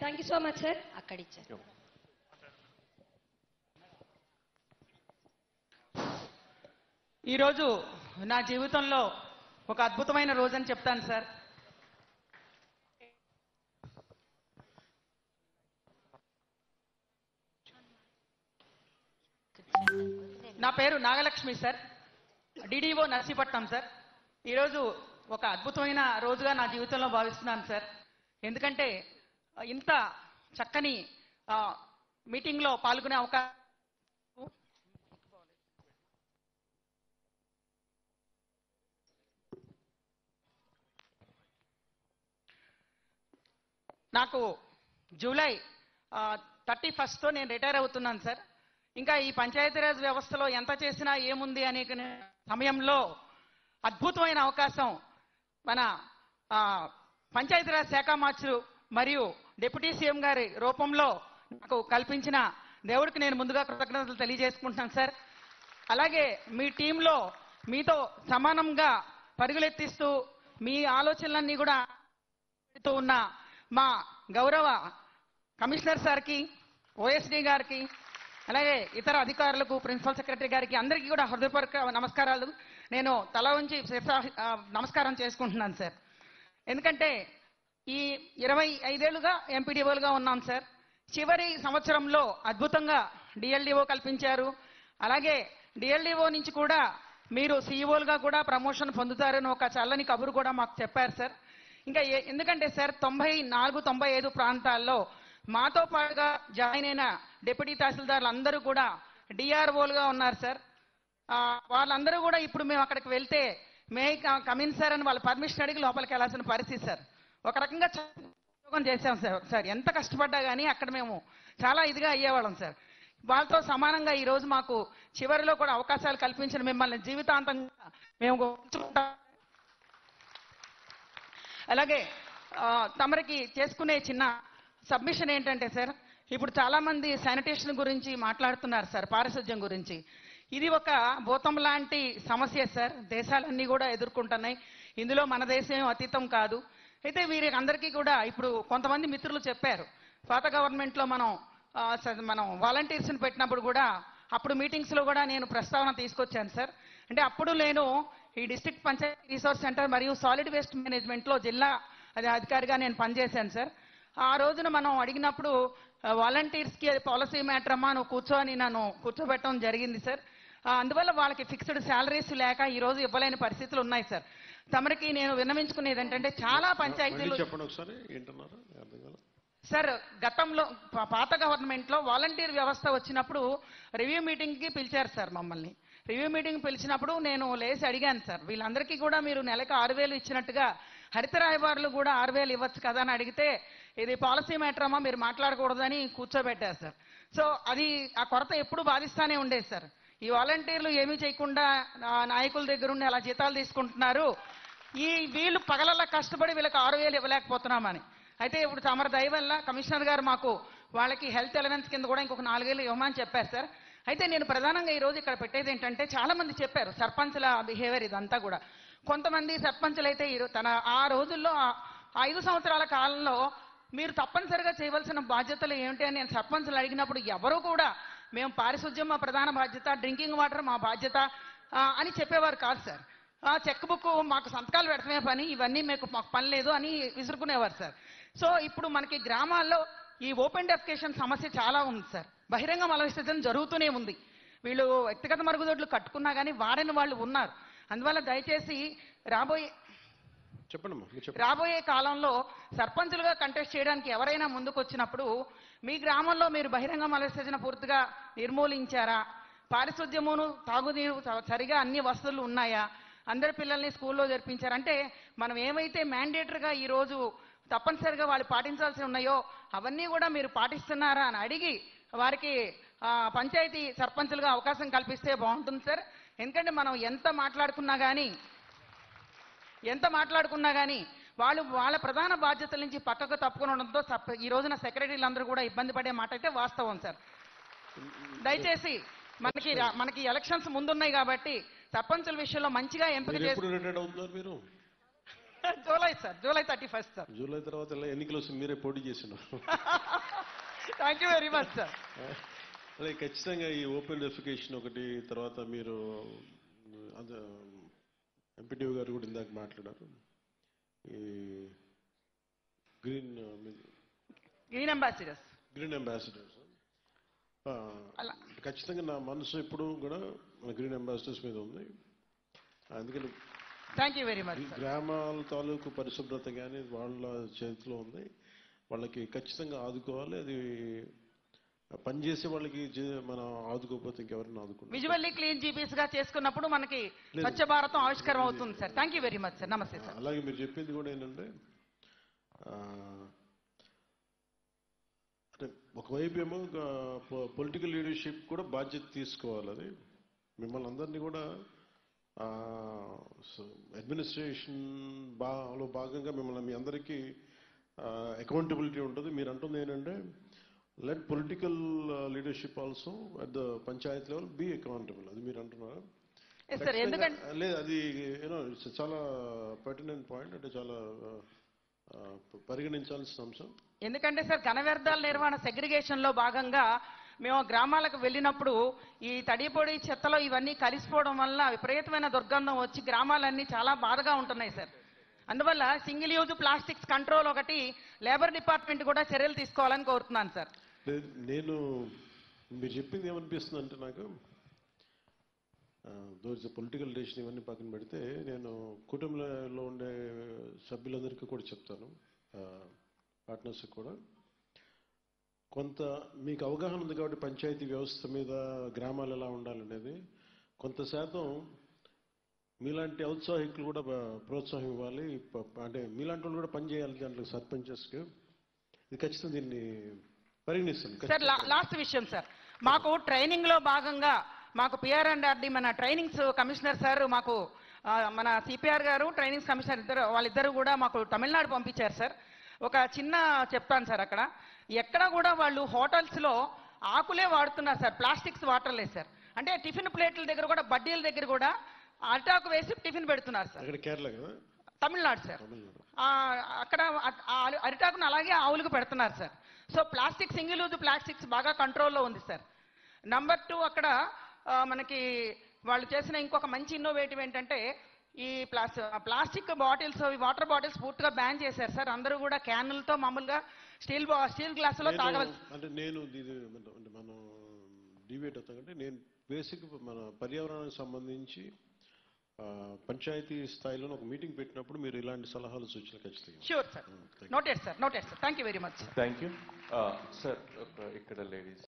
Thank you so much sir. అక్కడ ఇచ్చారు. ఈరోజు నా జీవితంలో ఒక అద్భుతమైన రోజు అని చెప్తాను సార్. నా పేరు Nagalakshmi sir, DDO Narsipatnam sir. ఈరోజు ఒక అద్భుతమైన రోజుగా నా జీవితంలో భావిస్తున్నాను సార్. ఎందుకంటే ఇంత చక్కని మీటింగ్లో పాల్గొనే అవకాశం నాకు జూలై 31తో నేను రిటైర్ అవుతున్నాను సార్. ఇంకా ఈ పంచాయతీరాజ్ వ్యవస్థలో ఎంత చేసినా ఏముంది అనే సమయంలో అద్భుతమైన అవకాశం మన పంచాయతీరాజ్ శాఖ మార్చులు మరియు డిప్యూటీ సీఎం గారి రూపంలో నాకు కల్పించిన దేవుడికి నేను ముందుగా కృతజ్ఞతలు తెలియజేసుకుంటున్నాను సార్. అలాగే మీ టీంలో మీతో సమానంగా పరుగులెత్తిస్తూ మీ ఆలోచనలన్నీ కూడా ఉన్న మా గౌరవ కమిషనర్ సార్కి, ఓఎస్డీ గారికి, అలాగే ఇతర అధికారులకు, ప్రిన్సిపల్ సెక్రటరీ గారికి అందరికీ కూడా హృదయపూర్వక నమస్కారాలు. నేను తల ఉంచి నమస్కారం చేసుకుంటున్నాను సార్. ఎందుకంటే ఈ 25 ఏళ్లుగా ఎంపీడీఓలుగా ఉన్నాం సార్. చివరి సంవత్సరంలో అద్భుతంగా డిఎల్డిఓ కల్పించారు. అలాగే డిఎల్డిఓ నుంచి కూడా మీరు సీఈఓలుగా కూడా ప్రమోషన్ పొందుతారని ఒక చల్లని కబురు కూడా మాకు చెప్పారు సార్. ఇంకా ఎందుకంటే సార్ 94, 95 ప్రాంతాల్లో మాతో పాటుగా జాయిన్ అయిన డిప్యూటీ తహసీల్దార్లు అందరూ కూడా డిఆర్ఓలుగా ఉన్నారు సార్. వాళ్ళందరూ కూడా ఇప్పుడు మేము అక్కడికి వెళ్తే మే కమిన్ సార్ అని వాళ్ళ పర్మిషన్ అడిగి లోపలికి వెళ్ళాల్సిన పరిస్థితి సార్. ఒక రకంగా ఉద్యోగం చేశాం సార్. ఎంత కష్టపడ్డా కానీ అక్కడ మేము చాలా ఇదిగా అయ్యేవాళ్ళం సార్. వాళ్ళతో సమానంగా ఈరోజు మాకు చివరిలో కూడా అవకాశాలు కల్పించిన మిమ్మల్ని జీవితాంతంగా మేము గుర్తుంచుకుంటాం. అలాగే తమరికి చేసుకునే చిన్న సబ్మిషన్ ఏంటంటే సార్, ఇప్పుడు చాలా మంది శానిటేషన్ గురించి మాట్లాడుతున్నారు సార్, పారిశుధ్యం గురించి. ఇది ఒక భూతం లాంటి సమస్య సార్. దేశాలన్నీ కూడా ఎదుర్కొంటున్నాయి. ఇందులో మన దేశం అతీతం కాదు. అయితే వీరి అందరికీ కూడా ఇప్పుడు కొంతమంది మిత్రులు చెప్పారు, పాత గవర్నమెంట్లో మనం వాలంటీర్స్ని పెట్టినప్పుడు కూడా అప్పుడు మీటింగ్స్లో కూడా నేను ప్రస్తావన తీసుకొచ్చాను సార్. అంటే అప్పుడు నేను ఈ డిస్ట్రిక్ట్ పంచాయతీ రిసోర్స్ సెంటర్ మరియు సాలిడ్ వేస్ట్ మేనేజ్మెంట్లో జిల్లా అధికారిగా నేను పనిచేశాను సార్. ఆ రోజున మనం అడిగినప్పుడు వాలంటీర్స్కి పాలసీ మ్యాటర్ అమ్మా నువ్వు కూర్చోని నన్ను కూర్చోబెట్టడం జరిగింది సార్. అందువల్ల వాళ్ళకి ఫిక్స్డ్ శాలరీస్ లేక ఈ రోజు ఇవ్వలేని పరిస్థితులు ఉన్నాయి సార్. తమరికి నేను విన్నవించుకునేది ఏంటంటే చాలా పంచాయతీలు సార్, గతంలో పాత గవర్నమెంట్లో వాలంటీర్ వ్యవస్థ వచ్చినప్పుడు రివ్యూ మీటింగ్కి పిలిచారు సార్ మమ్మల్ని. రివ్యూ మీటింగ్ పిలిచినప్పుడు నేను లేచి అడిగాను సార్, వీళ్ళందరికీ కూడా మీరు నెలకు 6,000 ఇచ్చినట్టుగా హరిత రాయబారులు కూడా 6,000 ఇవ్వచ్చు కదా అని అడిగితే ఇది పాలసీ మ్యాటర్ అమ్మా మీరు మాట్లాడకూడదని కూర్చోబెట్టారు సార్. సో అది ఆ కొరత ఎప్పుడు బాధిస్తానే ఉండేది సార్. ఈ వాలంటీర్లు ఏమీ చేయకుండా నాయకుల దగ్గర ఉండి అలా జీతాలు తీసుకుంటున్నారు, వీళ్ళు పగలల్లా కష్టపడి వీళ్ళకి 6,000 ఇవ్వలేకపోతున్నామని. అయితే ఇప్పుడు తమరి దయ వల్ల కమిషనర్ గారు మాకు వాళ్ళకి హెల్త్ ఎలవెన్స్ కింద కూడా ఇంకొక 4,000 ఇవ్వమని చెప్పారు సార్. అయితే నేను ప్రధానంగా ఈరోజు ఇక్కడ పెట్టేది ఏంటంటే చాలా మంది చెప్పారు సర్పంచ్ల బిహేవియర్ ఇదంతా కూడా. కొంతమంది సర్పంచులు అయితే ఆ రోజుల్లో 5 సంవత్సరాల కాలంలో మీరు తప్పనిసరిగా చేయవలసిన బాధ్యతలు ఏమిటి అని నేను సర్పంచ్లు అడిగినప్పుడు ఎవరూ కూడా మేము పారిశుధ్యం మా ప్రధాన బాధ్యత, డ్రింకింగ్ వాటర్ మా బాధ్యత అని చెప్పేవారు కాదు సార్. చెక్ బుక్ మాకు సంతకాలు పెడతామే పని, ఇవన్నీ మాకు పని లేదు అని విసురుకునేవారు సార్. సో ఇప్పుడు మనకి గ్రామాల్లో ఈ ఓపెన్ డెఫికేషన్ సమస్య చాలా ఉంది సార్. బహిరంగ మల విసర్జన జరుగుతూనే ఉంది. వీళ్ళు వ్యక్తిగత మరుగుదొడ్లు కట్టుకున్నా కానీ వాడని వాళ్ళు ఉన్నారు. అందువల్ల దయచేసి రాబోయే కాలంలో సర్పంచులుగా కంటెస్ట్ చేయడానికి ఎవరైనా ముందుకు వచ్చినప్పుడు మీ గ్రామంలో మీరు బహిరంగ మల విసర్జన పూర్తిగా నిర్మూలించారా, పారిశుధ్యమును తాగునీరు సరిగా అన్ని వసతులు ఉన్నాయా, అందరి పిల్లల్ని స్కూల్లో జరిపించారంటే మనం ఏమైతే మ్యాండేటరీగా ఈరోజు తప్పనిసరిగా వాళ్ళు పాటించాల్సి ఉన్నాయో అవన్నీ కూడా మీరు పాటిస్తున్నారా అని అడిగి వారికి పంచాయతీ సర్పంచులుగా అవకాశం కల్పిస్తే బాగుంటుంది సార్. ఎందుకంటే మనం ఎంత మాట్లాడుకున్నా కానీ వాళ్ళు వాళ్ళ ప్రధాన బాధ్యతల నుంచి పక్కకు తప్పుకుని ఉండడంతో ఈ రోజున సెక్రటరీలు అందరూ కూడా ఇబ్బంది పడే మాట అయితే వాస్తవం సార్. దయచేసి మనకి ఎలక్షన్స్ ముందున్నాయి కాబట్టి సర్పంచుల విషయంలో మంచిగా ఎంపిక చేసి July sir, July 31 sir. July తర్వాత ఎలా ఎన్నికలు వస్తే మీరే పోటీ చేసినారు. Thank you very much sir. అలాగే ఖచ్చితంగా ఈ ఓపెన్ డెఫికేషన్ ఒకటి, తర్వాత మీరు అదే ఎంపీటీఓ గారు కూడా ఇందాక మాట్లాడారు, ఈ green green ambassadors. Green ambassadors ఖచ్చితంగా నా మనసు ఎప్పుడు కూడా గ్రీన్ అంబాసిడర్స్ మీద ఉంది. అందుకని థ్యాంక్ యూ వెరీ మచ్. గ్రామాల తాలూకు పరిశుభ్రత కానీ వాళ్ళ చేతిలో ఉంది, వాళ్ళకి ఖచ్చితంగా ఆదుకోవాలి. అది పనిచేసే వాళ్ళకి మనం ఆదుకోకపోతే ఇంకెవరైనా ఆదుకుంటాం. విజువల్లీ క్లీన్ జీపీస్ గా చేసుకున్నప్పుడు మనకి స్వచ్ఛ భారతం ఆవిష్కారం అవుతుంది sir. Thank you very much sir. నమస్తే సార్. అలాగే మీరు చెప్పింది కూడా ఏంటంటే, అంటే ఒకవైపు ఏమో పొలిటికల్ లీడర్షిప్ కూడా బాధ్యత తీసుకోవాలి. అది మిమ్మల్ని అందరినీ కూడా అడ్మినిస్ట్రేషన్ లో భాగంగా మిమ్మల్ని మీ అందరికీ అకౌంటబిలిటీ ఉంటుంది. మీరు అంటుంది ఏంటంటే, let political leadership also at the panchayat level be accountable. అది మీరు అంటున్నారా? లేదు, అది యూనో ఇట్స్ చాలా పర్టినెంట్ పాయింట్. అంటే చాలా పరిగణించాల్సిన అంశం. ఎందుకంటే సార్, ఘన వ్యర్థాల నిర్వహణ సెగ్రిగేషన్ లో భాగంగా మేము గ్రామాలకు వెళ్ళినప్పుడు ఈ తడిపొడి చెత్తలో ఇవన్నీ కలిసిపోవడం వల్ల విపరీతమైన దుర్గంధం వచ్చి గ్రామాలన్నీ చాలా బాధగా ఉంటున్నాయి సార్. అందువల్ల సింగిల్ యూజ్ ప్లాస్టిక్స్ కంట్రోల్ ఒకటి లేబర్ డిపార్ట్మెంట్ కూడా చర్యలు తీసుకోవాలని కోరుతున్నాను సార్. నేను మీరు చెప్పింది ఏమనిపిస్తుంది అంటే, నాకు దోస్ పొలిటికల్ డెసిషన్ ఇవన్నీ పక్కన పెడితే, నేను కుటుంబంలో ఉండే సభ్యులందరికీ కూడా చెప్తాను, పార్ట్నర్స్ కూడా, కొంత మీకు అవగాహన ఉంది కాబట్టి పంచాయతీ వ్యవస్థ మీద గ్రామాలు ఎలా ఉండాలనేది కొంత శాతం మీలాంటి ఔత్సాహికులు కూడా ప్రోత్సాహం ఇవ్వాలి. అంటే మీలాంటి వాళ్ళు కూడా పనిచేయాలి దాంట్లో, సర్పంచెస్కి. ఇది ఖచ్చితంగా దీన్ని పరిగణిస్తాను సార్. లాస్ట్ విషయం సార్, మాకు ట్రైనింగ్ లో భాగంగా మాకు పిఆర్&ఆర్డి మన ట్రైనింగ్స్ కమిషనర్ సార్, మాకు మన సిపిఆర్ గారు ట్రైనింగ్స్ కమిషనర్ వాళ్ళిద్దరు కూడా మాకు తమిళనాడు పంపించారు సార్. ఒక చిన్న చెప్తాను సార్, అక్కడ ఎక్కడ కూడా వాళ్ళు హోటల్స్ లో ఆకులే వాడుతున్నారు సార్, ప్లాస్టిక్స్ వాటర్లేదు సార్. అంటే టిఫిన్ ప్లేట్ల దగ్గర కూడా, బడ్డీల దగ్గర కూడా అరిటాకు వేసి టిఫిన్ పెడుతున్నారు సార్. కేరళ కదా, తమిళనాడు సార్. అక్కడ అరిటాకును అలాగే ఆవులకు పెడుతున్నారు sir. So plastic, single use plastics బాగా కంట్రోల్లో ఉంది సార్. నంబర్ 2, అక్కడ మనకి వాళ్ళు చేసిన ఇంకొక మంచి ఇన్నోవేటివ్ ఏంటంటే, ఈ ప్లాస్టిక్ బాటిల్స్, వాటర్ బాటిల్స్ పూర్తిగా బ్యాన్ చేశారు సార్. అందరూ కూడా క్యాన్లతో మామూలుగా స్టీల్ గ్లాసులో తాగవలసి. అంటే నేను మనం డిబేట్ అవుతామంటే, నేను బేసిక్ మన పర్యావరణానికి సంబంధించి పంచాయతీ స్థాయిలో ఒక మీటింగ్ పెట్టినప్పుడు మీరు ఇలాంటి సలహాలు సూచనలు ఖచ్చితంగా. Sure sir. Noted sir. Thank you very much. Thank you sir. ఇక్కడ లేడీస్